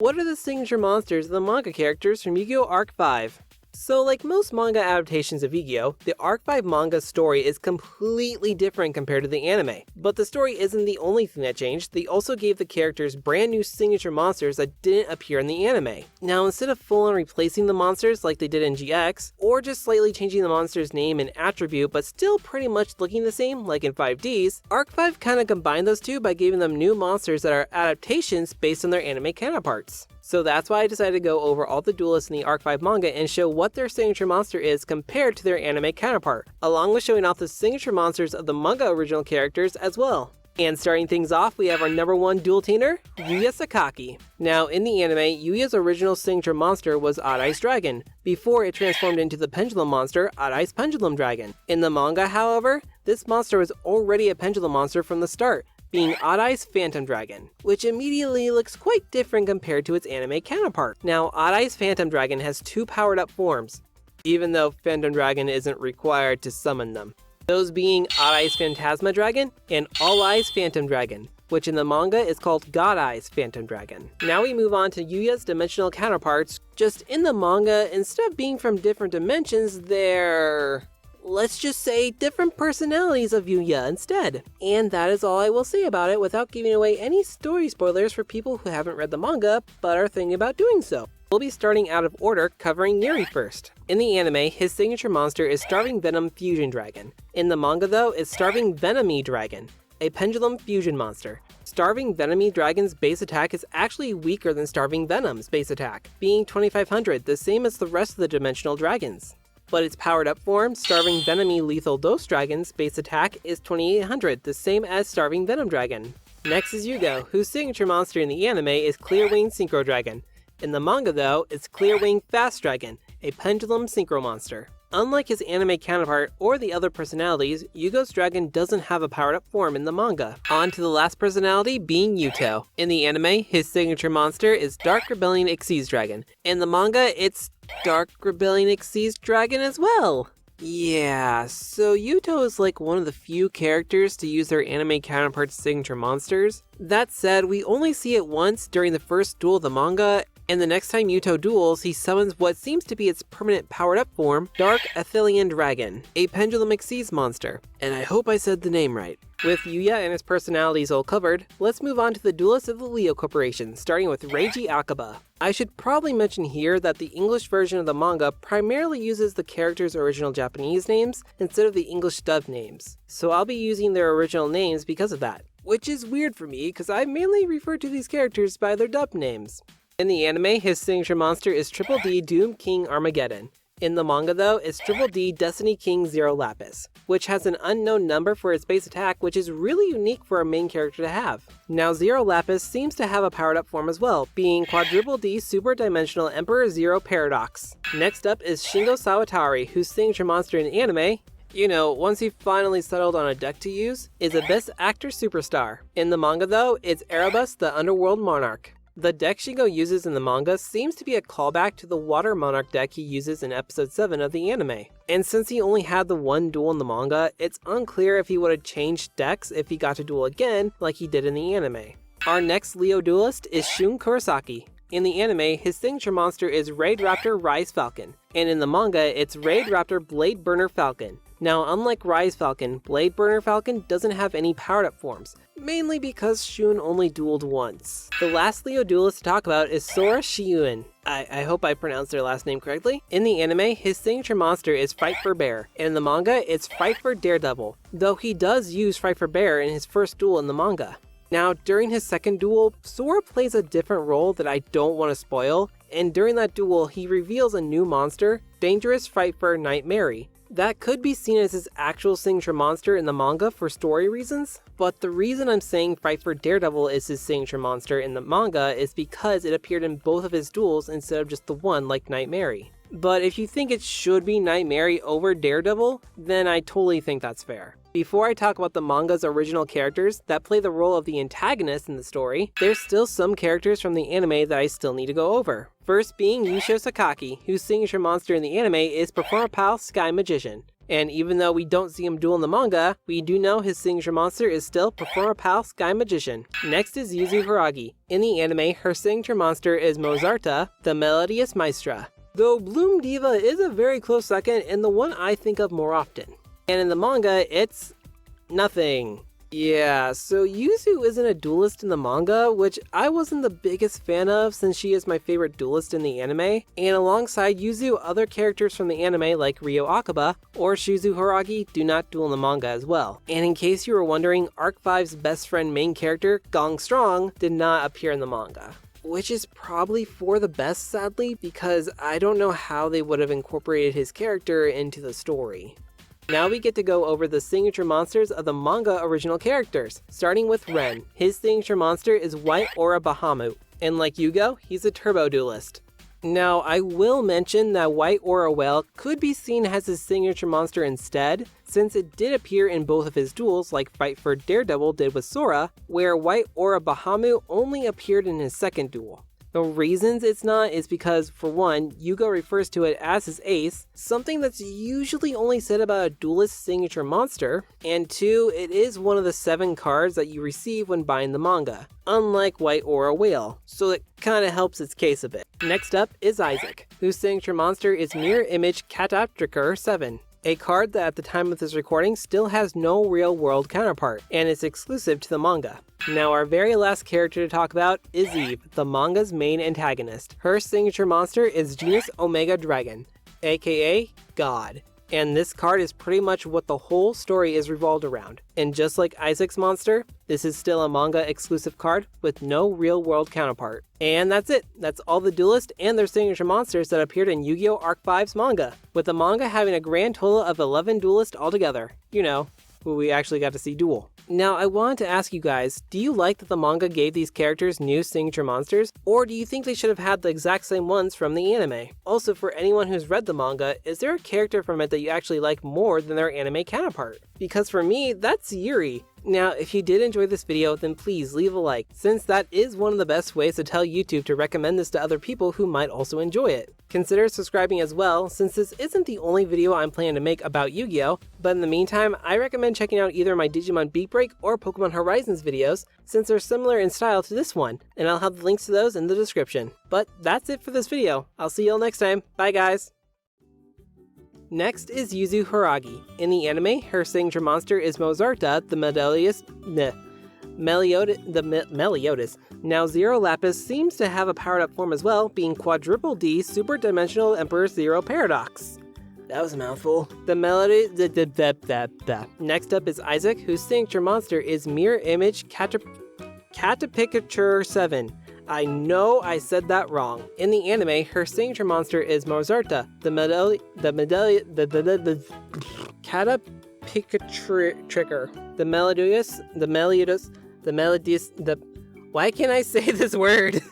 What are the signature monsters of the manga characters from Yu-Gi-Oh! Arc 5? So like most manga adaptations of Yu-Gi-Oh!, the Arc 5 manga story is completely different compared to the anime. But the story isn't the only thing that changed. They also gave the characters brand new signature monsters that didn't appear in the anime. Now instead of full on replacing the monsters like they did in GX, or just slightly changing the monster's name and attribute but still pretty much looking the same like in 5Ds, Arc 5 kinda combined those two by giving them new monsters that are adaptations based on their anime counterparts. So that's why I decided to go over all the duelists in the Arc 5 manga and show what their signature monster is compared to their anime counterpart, along with showing off the signature monsters of the manga original characters as well. And starting things off, we have our number 1 duel tainer, Yuya Sakaki. Now in the anime, Yuya's original signature monster was Odd Ice Dragon, before it transformed into the pendulum monster Odd Ice Pendulum Dragon. In the manga, however, this monster was already a pendulum monster from the start, being Odd Ice Phantom Dragon, which immediately looks quite different compared to its anime counterpart. Now, Odd Ice Phantom Dragon has 2 powered up forms, even though Phantom Dragon isn't required to summon them. Those being Odd Ice Phantasma Dragon and All Eyes Phantom Dragon, which in the manga is called God Eyes Phantom Dragon. Now we move on to Yuya's dimensional counterparts. Just in the manga, instead of being from different dimensions, they're, let's just say, different personalities of Yuya instead. And that is all I will say about it without giving away any story spoilers for people who haven't read the manga but are thinking about doing so. We'll be starting out of order, covering Yuri first. In the anime, his signature monster is Starving Venom Fusion Dragon. In the manga though, it's Starving Venomy Dragon, a pendulum fusion monster. Starving Venomy Dragon's base attack is actually weaker than Starving Venom's base attack, being 2500, the same as the rest of the dimensional dragons. But its powered up form, Starving Venomy Lethal Dose Dragon's base attack is 2800, the same as Starving Venom Dragon. Next is Yugo, whose signature monster in the anime is Clearwing Synchro Dragon. In the manga though, it's Clearwing Fast Dragon, a pendulum synchro monster. Unlike his anime counterpart or the other personalities, Yugo's dragon doesn't have a powered up form in the manga. On to the last personality, being Yuto. In the anime, his signature monster is Dark Rebellion Xyz Dragon. In the manga, it's Dark Rebellion Xyz Dragon as well. Yeah, so Yuto is like one of the few characters to use their anime counterpart's signature monsters. That said, we only see it once during the first duel of the manga, and the next time Yuto duels, he summons what seems to be its permanent powered-up form, Dark Athelian Dragon, a Pendulum Xyz monster. And I hope I said the name right. With Yuya and his personalities all covered, let's move on to the duelists of the Leo Corporation, starting with Reiji Akaba. I should probably mention here that the English version of the manga primarily uses the characters' original Japanese names instead of the English dubbed names, so I'll be using their original names because of that. Which is weird for me, because I mainly refer to these characters by their dubbed names. In the anime, his signature monster is Triple D Doom King Armageddon. In the manga though, it's Triple D Destiny King Zero Lapis, which has an unknown number for its base attack, which is really unique for a main character to have. Now Zero Lapis seems to have a powered up form as well, being Quadruple D Super Dimensional Emperor Zero Paradox. Next up is Shingo Sawatari, whose signature monster in the anime, you know, once he finally settled on a deck to use, is Abyss Actor Superstar. In the manga though, it's Erebus the Underworld Monarch. The deck Shingo uses in the manga seems to be a callback to the Water Monarch deck he uses in episode 7 of the anime. And since he only had the one duel in the manga, it's unclear if he would have changed decks if he got to duel again like he did in the anime. Our next Leo duelist is Shun Kurosaki. In the anime, his signature monster is Raid Raptor Rise Falcon, and in the manga, it's Raid Raptor Blade Burner Falcon. Now, unlike Rise Falcon, Blade Burner Falcon doesn't have any powered-up forms, mainly because Shun only dueled once. The last Leo duelist to talk about is Sora Shiuen. I hope I pronounced their last name correctly. In the anime, his signature monster is Fight for Bear, and in the manga, it's Fight for Daredevil, though he does use Fight for Bear in his first duel in the manga. Now, during his second duel, Sora plays a different role that I don't want to spoil, and during that duel, he reveals a new monster, Dangerous Frightfur Night Mary. That could be seen as his actual signature monster in the manga for story reasons, but the reason I'm saying Frightfur Daredevil is his signature monster in the manga is because it appeared in both of his duels instead of just the one like Night Mary. But if you think it should be Night Mary over Daredevil, then I totally think that's fair. Before I talk about the manga's original characters that play the role of the antagonist in the story, there's still some characters from the anime that I still need to go over. First being Yuya Sakaki, whose signature monster in the anime is Performapal Sky Magician. And even though we don't see him duel in the manga, we do know his signature monster is still Performer Pal Sky Magician. Next is Yuzu Hiragi. In the anime, her signature monster is Mozarta, the Melodious Maestra. Though Bloom Diva is a very close second and the one I think of more often. And in the manga, it's nothing. Yeah, so Yuzu isn't a duelist in the manga, which I wasn't the biggest fan of since she is my favorite duelist in the anime, and alongside Yuzu, other characters from the anime like Ryo Akaba or Shizu Hiragi do not duel in the manga as well. And in case you were wondering, Arc 5's best friend main character, Gong Strong, did not appear in the manga. Which is probably for the best, sadly, because I don't know how they would have incorporated his character into the story. Now we get to go over the signature monsters of the manga original characters, starting with Ren. His signature monster is White Aura Bahamut, and like Yugo, he's a turbo duelist. Now I will mention that White Aura Whale could be seen as his signature monster instead, since it did appear in both of his duels like Fight for Daredevil did with Sora, where White Aura Bahamut only appeared in his second duel. The reasons it's not is because, for one, Yugo refers to it as his ace, something that's usually only said about a duelist's signature monster, and two, it is one of the 7 cards that you receive when buying the manga, unlike White Aura Whale, so it kinda helps its case a bit. Next up is Isaac, whose signature monster is Mirror Image Catoptricker 7. A card that at the time of this recording still has no real world counterpart, and is exclusive to the manga. Now our very last character to talk about is Eve, the manga's main antagonist. Her signature monster is Genus Omega Dragon, aka God. And this card is pretty much what the whole story is revolved around. And just like Isaac's monster, this is still a manga exclusive card with no real world counterpart. And that's it. That's all the duelists and their signature monsters that appeared in Yu-Gi-Oh! Arc 5's manga, with the manga having a grand total of 11 duelists altogether. You know, who we actually got to see duel. Now, I wanted to ask you guys, do you like that the manga gave these characters new signature monsters, or do you think they should have had the exact same ones from the anime? Also, for anyone who's read the manga, is there a character from it that you actually like more than their anime counterpart? Because for me, that's Yuri. Now, if you did enjoy this video, then please leave a like, since that is one of the best ways to tell YouTube to recommend this to other people who might also enjoy it. Consider subscribing as well, since this isn't the only video I'm planning to make about Yu-Gi-Oh! But in the meantime, I recommend checking out either my Digimon Beatbreak or Pokemon Horizons videos, since they're similar in style to this one, and I'll have the links to those in the description. But that's it for this video. I'll see y'all next time. Bye guys! Next is Yuzu Hiragi. In the anime, her signature monster is Mozarta, the Meliodas. Now Zero Lapis seems to have a powered up form as well, being Quadruple D Super Dimensional Emperor Zero Paradox. That was a mouthful. The melody. Next up is Isaac, whose signature monster is Mirror Image Catoptricker 7. I know I said that wrong. In the anime, her signature monster is Mozarta, the Melodious. Why can't I say this word?